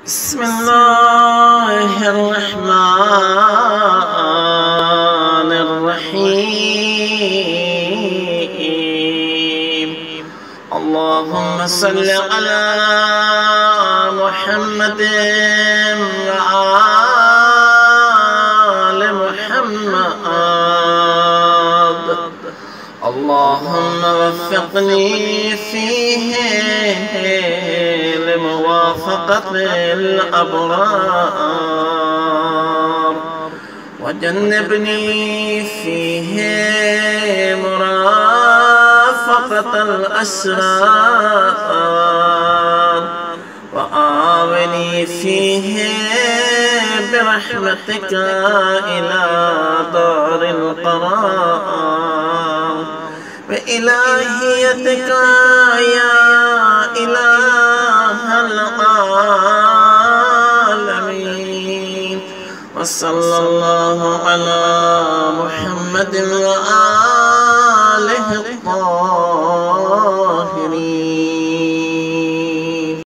بسم الله الرحمن الرحيم. اللهم صل على محمد وآل محمد. اللهم وفقني فيه لموافقة الأبرار، وجنبني فيه مرافقة الأسرار، وآوني فيه برحمتك إلى دار القرار، بإلهيتك يا إله العالمين. وصلى الله على محمد وآله الطاهرين.